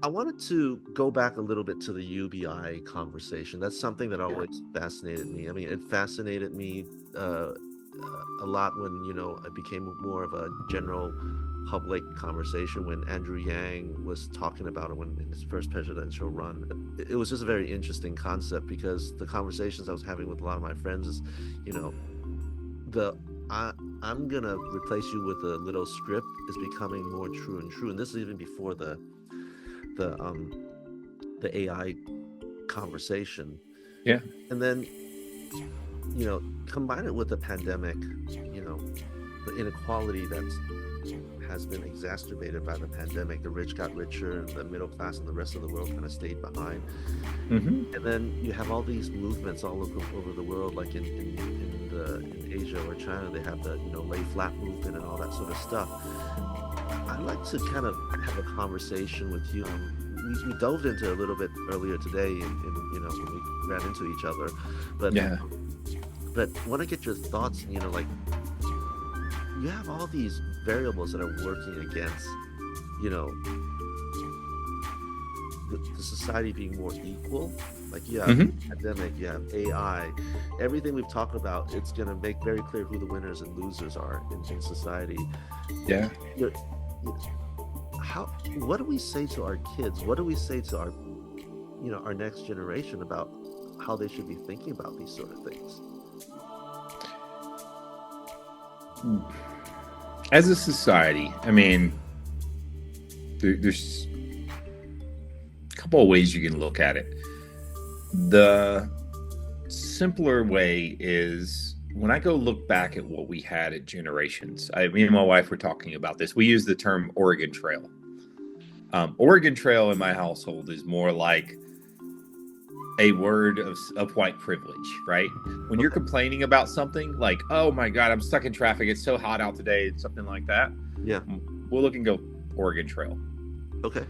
I wanted to go back a little bit to the UBI conversation. That's something that Yeah. always fascinated me. I mean, it fascinated me a lot when, it became more of a general public conversation when Andrew Yang was talking about it when in his first presidential run. It was just a very interesting concept because the conversations I was having with a lot of my friends is, you know, the I I'm gonna replace you with a little script is becoming more true and true. And this is even before the um the AI conversation. Yeah. And then, combine it with the pandemic, you know, the inequality that's has been exacerbated by the pandemic. The rich got richer, and the middle class and the rest of the world kind of stayed behind. Hmm. And then you have all these movements all over the world, like in Asia or China, they have the lay flat movement and all that sort of stuff. I'd like to kind of have a conversation with you. We dove into a little bit earlier today, when we ran into each other, but Yeah. but want to get your thoughts. Like you have all these variables that are working against, you know, the society being more equal. Like you have Hmm. pandemic, you have AI, everything we've talked about. It's going to make very clear who the winners and losers are in society. Yeah. You're, you how What do we say to our kids? What do we say to our next generation about how they should be thinking about these sort of things? As a society, I mean, there's a couple of ways you can look at it. The simpler way is when I go look back at what we had at generations. Me and my wife were talking about this. We use the term Oregon Trail. Oregon Trail in my household is more like a word of white privilege, right? When you're Okay. complaining about something like, oh my God, I'm stuck in traffic, it's so hot out today, something like that, Yeah. we'll look and go, Oregon Trail. Okay.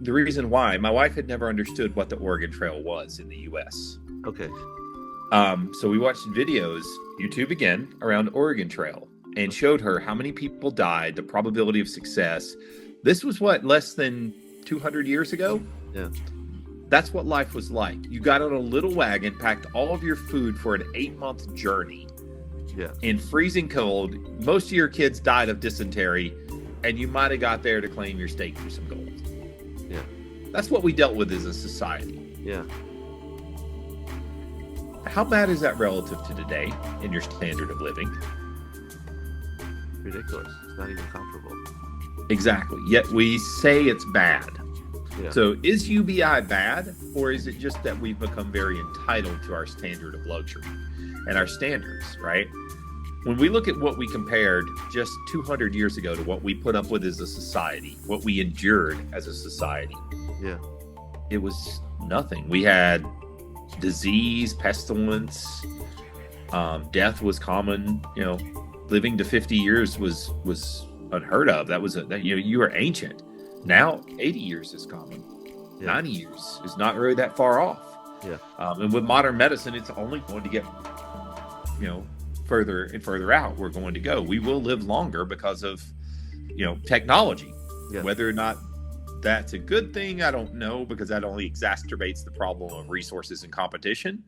The reason why, my wife had never understood what the Oregon Trail was in the US. Okay. So we watched videos, YouTube again, around Oregon Trail and showed her how many people died, the probability of success. This was what, less than 200 years ago? Yeah. That's what life was like. You got on a little wagon, packed all of your food for an 8-month journey Yeah. in freezing cold. Most of your kids died of dysentery, and you might have got there to claim your steak for some gold. Yeah. That's what we dealt with as a society. Yeah. How bad is that relative to today in your standard of living? Ridiculous. It's not even comparable. Exactly. Yet we say it's bad. Yeah. So is UBI bad, or is it just that we've become very entitled to our standard of luxury and our standards, right? When we look at what we compared just 200 years ago to what we put up with as a society, what we endured as a society, Yeah. it was nothing. We had disease, pestilence, death was common. Living to 50 years was unheard of. You were ancient. Now 80 years is common. Yeah. 90 years is not really that far off. Yeah. And with modern medicine, it's only going to get further and further out. We're going to go. We will live longer because of technology. Yeah. Whether or not that's a good thing, I don't know, because that only exacerbates the problem of resources and competition.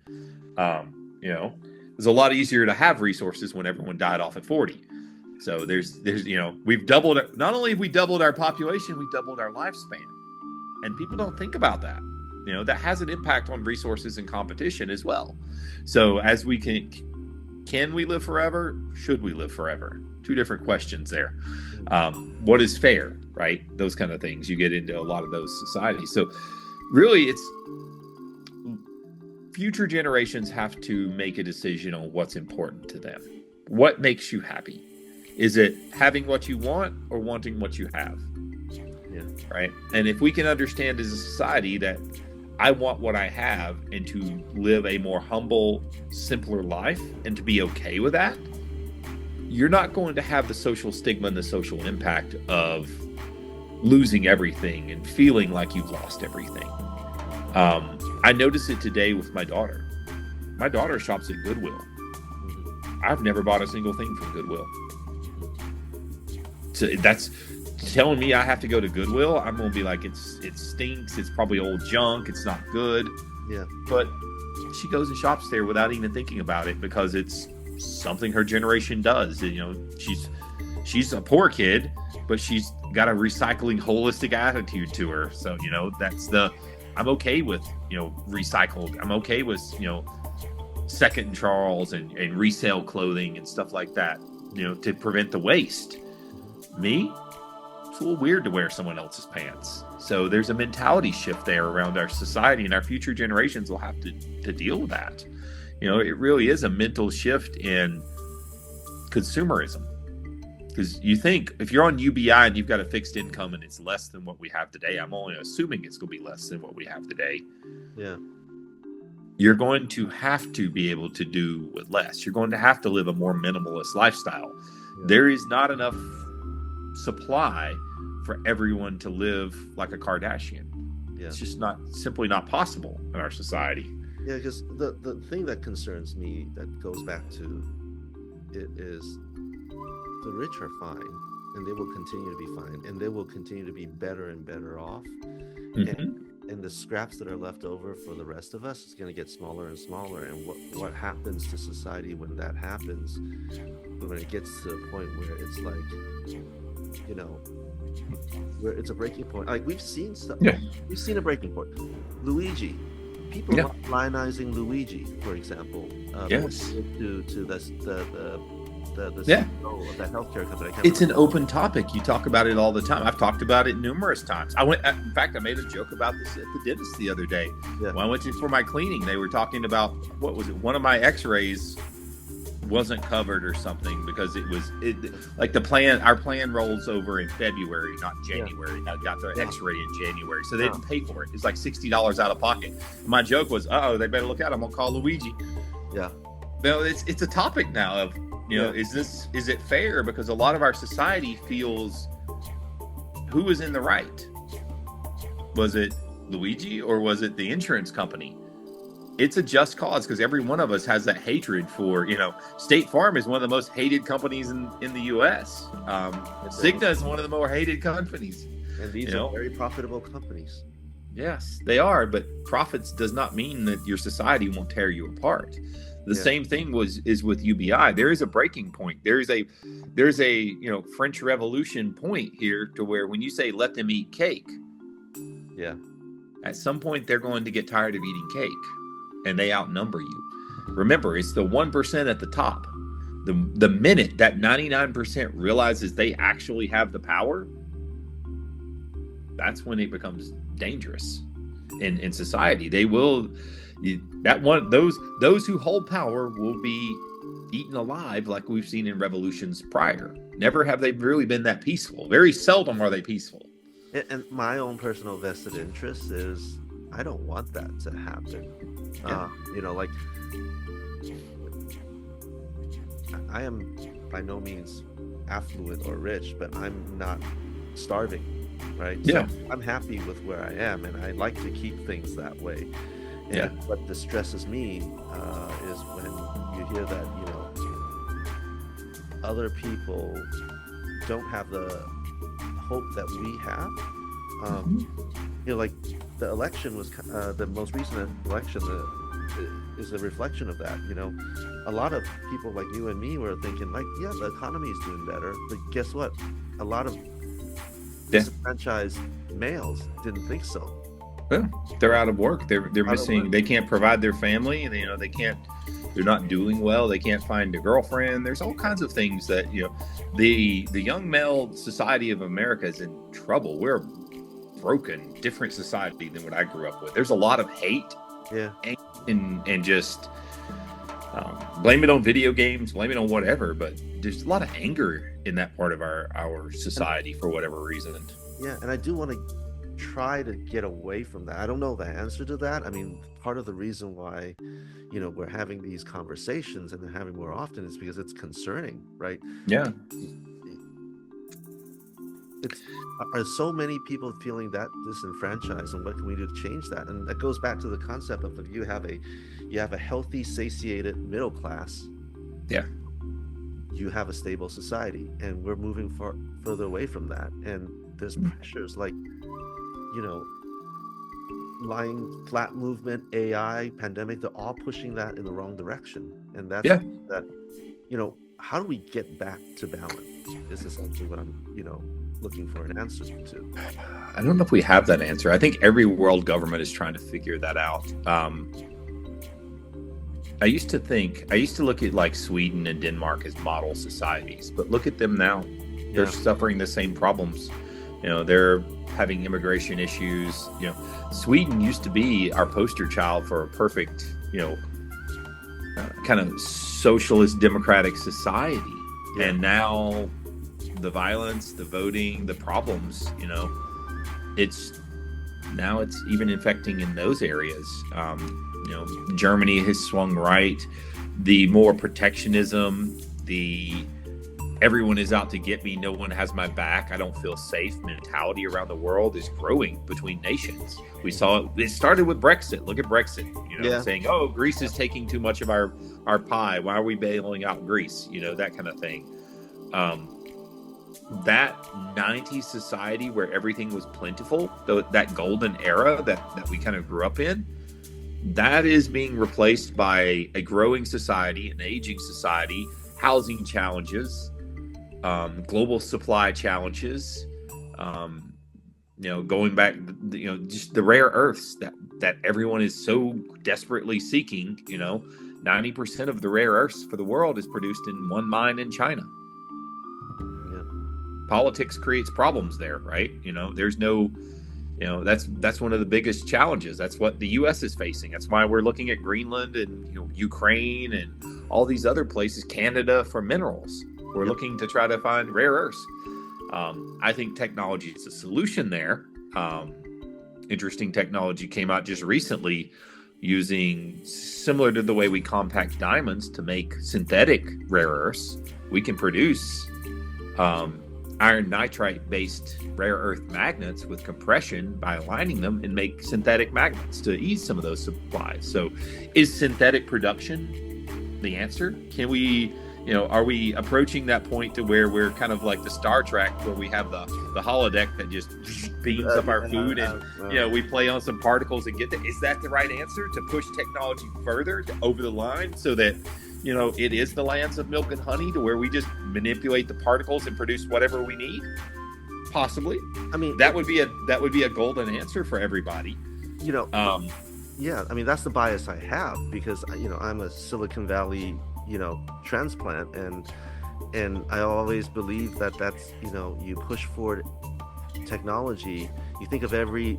It's a lot easier to have resources when everyone died off at 40. So there's we've doubled. Not only have we doubled our population, we doubled our lifespan, and people don't think about that. That has an impact on resources and competition as well. So as we can we live forever? Should we live forever? Two different questions there. What is fair, right? Those kind of things. You get into a lot of those societies. So really, it's future generations have to make a decision on what's important to them. What makes you happy? Is it having what you want or wanting what you have? Yeah. Right. And if we can understand as a society that I want what I have and to live a more humble, simpler life and to be okay with that, you're not going to have the social stigma and the social impact of losing everything and feeling like you've lost everything. I noticed it today with my daughter. My daughter shops at Goodwill. I've never bought a single thing from Goodwill. So telling me I have to go to Goodwill, I'm gonna be like, it stinks. It's probably old junk. It's not good. Yeah. But she goes and shops there without even thinking about it because it's something her generation does. You know, she's a poor kid, but she's got a recycling holistic attitude to her. So, you know, I'm okay with, you know, recycled. I'm okay with, you know, second Charles and resale clothing and stuff like that, you know, to prevent the waste. Me, it's a little weird to wear someone else's pants. So there's a mentality shift there around our society, and our future generations will have to deal with that. You know, it really is a mental shift in consumerism. Because you think if you're on UBI and you've got a fixed income and it's less than what we have today, I'm only assuming it's going to be less than what we have today. Yeah. You're going to have to be able to do with less. You're going to have to live a more minimalist lifestyle. Yeah. There is not enough supply for everyone to live like a Kardashian. Yeah. It's just simply not possible in our society. Yeah, because the thing that concerns me that goes back to it is the rich are fine, and they will continue to be fine, and they will continue to be better and better off. Mm-hmm. And the scraps that are left over for the rest of us is going to get smaller and smaller. And what happens to society when that happens, when it gets to a point where it's like, you know, where it's a breaking point. Like we've seen stuff. Yeah. We've seen a breaking point. Luigi. People are lionizing Luigi, for example. Yes. To the yeah. CEO of that healthcare company. It's an open topic. You talk about it all the time. I've talked about it numerous times. In fact, I made a joke about this at the dentist the other day. Yeah. When I went in for my cleaning, they were talking about, what was it? One of my x-rays wasn't covered or something because our plan rolls over in February, not January. I got the x-ray in January, so they didn't pay for it. It's like $60 out of pocket. And my joke was, they better look out. I'm gonna call Luigi. Yeah. No, it's a topic now of, you know, is it fair? Because a lot of our society feels, who was in the right? Was it Luigi or was it the insurance company? It's a just cause because every one of us has that hatred for, you know, State Farm is one of the most hated companies in the U.S. Cigna is one of the more hated companies. And these are very profitable companies. Yes, they are. But profits does not mean that your society won't tear you apart. The same thing is with UBI. There is a breaking point. There's a you know, French Revolution point here to where when you say let them eat cake, at some point they're going to get tired of eating cake. And they outnumber you. Remember, it's the 1% at the top. The minute that 99% realizes they actually have the power, that's when it becomes dangerous in society. They will those who hold power will be eaten alive, like we've seen in revolutions prior. Never have they really been that peaceful. Very seldom are they peaceful. And my own personal vested interest is, I don't want that to happen. You know, like, I am by no means affluent or rich, but I'm not starving, right? Yeah. So I'm happy with where I am, and I like to keep things that way. And what distresses me is when you hear that, you know, other people don't have the hope that we have. You know, like the election was the most recent election is a reflection of that. You know, a lot of people like you and me were thinking like, the economy is doing better, but guess what? A lot of disenfranchised males didn't think so. Yeah, they're out of work. They're missing. They can't provide their family. You know, they're not doing well. They can't find a girlfriend. There's all kinds of things that, you know, the young male society of America is in trouble. We're a broken, different society than what I grew up with. There's a lot of hate, and just blame it on video games, blame it on whatever. But there's a lot of anger in that part of our society for whatever reason. Yeah, and I do want to try to get away from that. I don't know the answer to that. I mean, part of the reason why, you know, we're having these conversations and having more often is because it's concerning, right? Yeah. Are so many people feeling that disenfranchised, and what can we do to change that? And that goes back to the concept of you have a healthy, satiated middle class. Yeah. you have a stable society, and we're moving further away from that. And there's pressures like, you know, lying flat movement, AI, pandemic, they're all pushing that in the wrong direction. And that's Yeah. that, you know, how do we get back to balance is essentially what I'm, looking for an answer to. I don't know if we have that answer. I think every world government is trying to figure that out. I used to look at like Sweden and Denmark as model societies, but look at them now. They're suffering the same problems. They're having immigration issues. Sweden used to be our poster child for a perfect, kind of socialist democratic society. Yeah. And now the violence, the voting, the problems, it's even infecting in those areas. Germany has swung right. The more protectionism, the everyone is out to get me, no one has my back, I don't feel safe mentality around the world is growing between nations. We saw it started with Brexit. Look at Brexit, saying, oh, Greece is taking too much of our pie. Why are we bailing out Greece? That kind of thing. That 90s society where everything was plentiful, that golden era that we kind of grew up in, that is being replaced by a growing society, an aging society, housing challenges, global supply challenges, going back, just the rare earths that everyone is so desperately seeking. 90% of the rare earths for the world is produced in one mine in China. Politics creates problems there, right? There's no, that's one of the biggest challenges. That's what the U.S. is facing. That's why we're looking at Greenland and Ukraine and all these other places, Canada, for minerals. We're looking to try to find rare earths. I think technology is a solution there. Interesting technology came out just recently using, similar to the way we compact diamonds to make synthetic rare earths. We can produce iron nitride based rare earth magnets with compression by aligning them and make synthetic magnets to ease some of those supplies. So is synthetic production the answer? Can we, are we approaching that point to where we're kind of like the Star Trek where we have the holodeck that just beams up our food and we play on some particles and get that? Is that the right answer, to push technology further over the line so that it is the lands of milk and honey, to where we just manipulate the particles and produce whatever we need? Possibly. I mean, that would be a golden answer for everybody. Yeah, I mean, that's the bias I have because I'm a Silicon Valley transplant, and I always believe that's you push forward technology. You think of every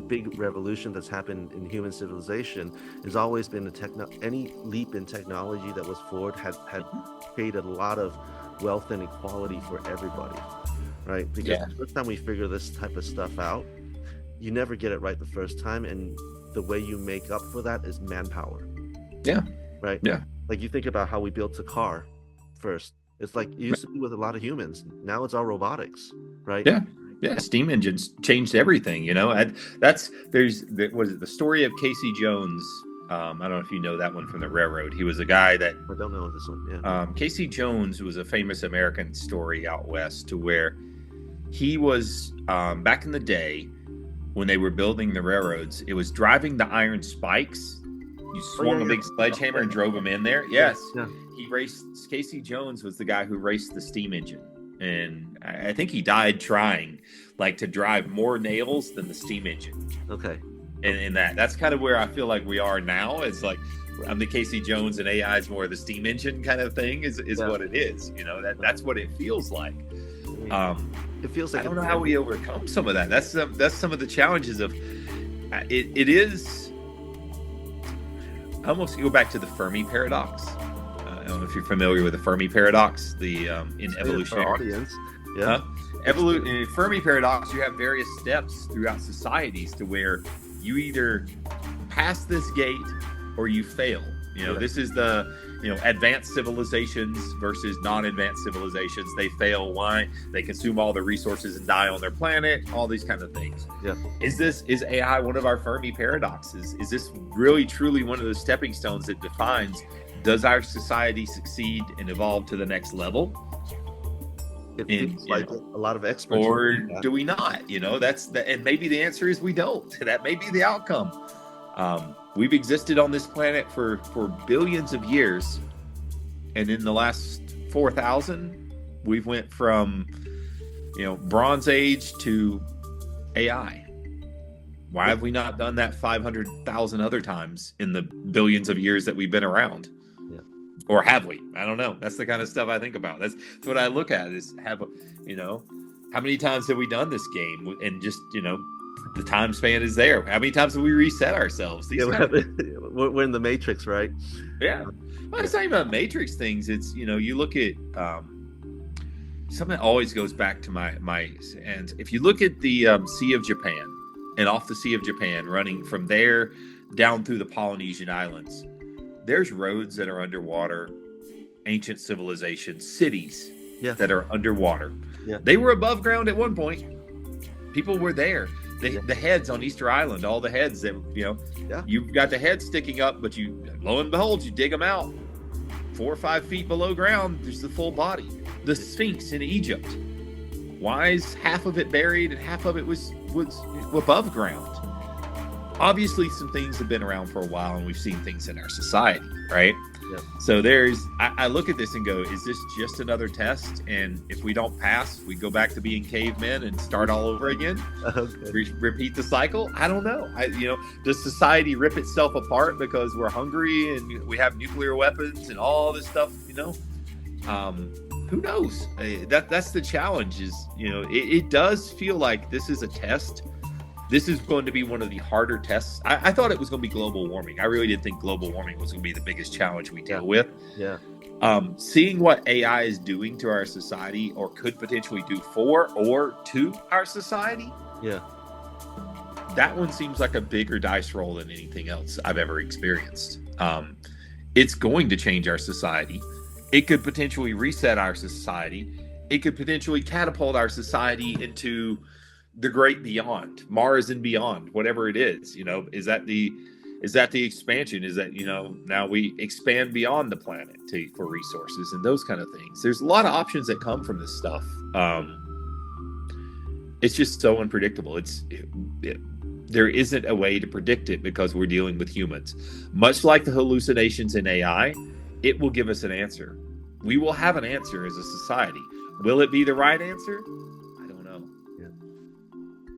big revolution that's happened in human civilization, has always been any leap in technology that was forward had created a lot of wealth and equality for everybody, right? Because the first time we figure this type of stuff out, you never get it right the first time, and the way you make up for that is manpower. Right. Like you think about how we built a car first. It's like it used to be with a lot of humans. Now it's all robotics, right? Steam engines changed everything. There's the story of Casey Jones. I don't know if you know that one from the railroad. He was a guy that I don't know this one. Casey Jones was a famous American story out west, to where he was back in the day when they were building the railroads. It was driving the iron spikes. You swung a big sledgehammer and drove them in there. Yes. He raced. Casey Jones was the guy who raced the steam engine. And I think he died trying to drive more nails than the steam engine. Okay. And that's kind of where I feel like we are now. It's like I'm the Casey Jones and AI is more of the steam engine kind of thing is what it is. That's what it feels like. It feels like I don't know how we overcome some of that. That's some of the challenges of it. It is almost, you go back to the Fermi paradox. I don't know if you're familiar with the Fermi paradox, in evolutionary audience. In Fermi paradox, you have various steps throughout societies to where you either pass this gate or you fail. This is the advanced civilizations versus non-advanced civilizations. They fail. Why? They consume all the resources and die on their planet. All these kind of things. Is AI one of our Fermi paradoxes? Is this really truly one of those stepping stones that defines Does our society succeed and evolve to the next level? It In, feels you like know, a lot of experts. or Yeah. do we not? That's the, and maybe the answer is we don't. That may be the outcome. We've existed on this planet for billions of years, and in the last 4,000, we've went from Bronze Age to AI. Why have we not done that 500,000 other times in the billions of years that we've been around? Yeah. Or have we? I don't know. That's the kind of stuff I think about. That's what I look at is how many times have we done this game? And just, the time span is there. How many times have we reset ourselves? We're in the Matrix, right? Yeah. Well, it's not even about Matrix things. It's, you look at something that always goes back to my and if you look at the Sea of Japan and off the Sea of Japan, running from there down through the Polynesian Islands, there's roads that are underwater, ancient civilizations, cities that are underwater. Yeah. They were above ground at one point. People were there. The heads on Easter Island, all the heads that, you've got the head sticking up, but lo and behold, you dig them out. 4 or 5 feet below ground, there's the full body. The Sphinx in Egypt. Why is half of it buried and half of it was above ground? Obviously, some things have been around for a while, and we've seen things in our society, right? Yeah. So I look at this and go, is this just another test? And if we don't pass, we go back to being cavemen and start all over again? Okay. Repeat the cycle? I don't know. Does society rip itself apart because we're hungry and we have nuclear weapons and all this stuff? Who knows? That's the challenge. It does feel like this is a test. This is going to be one of the harder tests. I thought it was going to be global warming. I really did think global warming was going to be the biggest challenge we deal with. Yeah. Seeing what AI is doing to our society, or could potentially do for or to our society. Yeah. That one seems like a bigger dice roll than anything else I've ever experienced. It's going to change our society. It could potentially reset our society. It could potentially catapult our society into the great beyond, Mars and beyond, whatever it is. Is that the expansion? Is that, now we expand beyond the planet for resources and those kind of things. There's a lot of options that come from this stuff. It's just so unpredictable. There isn't a way to predict it because we're dealing with humans. Much like the hallucinations in AI, it will give us an answer. We will have an answer as a society. Will it be the right answer?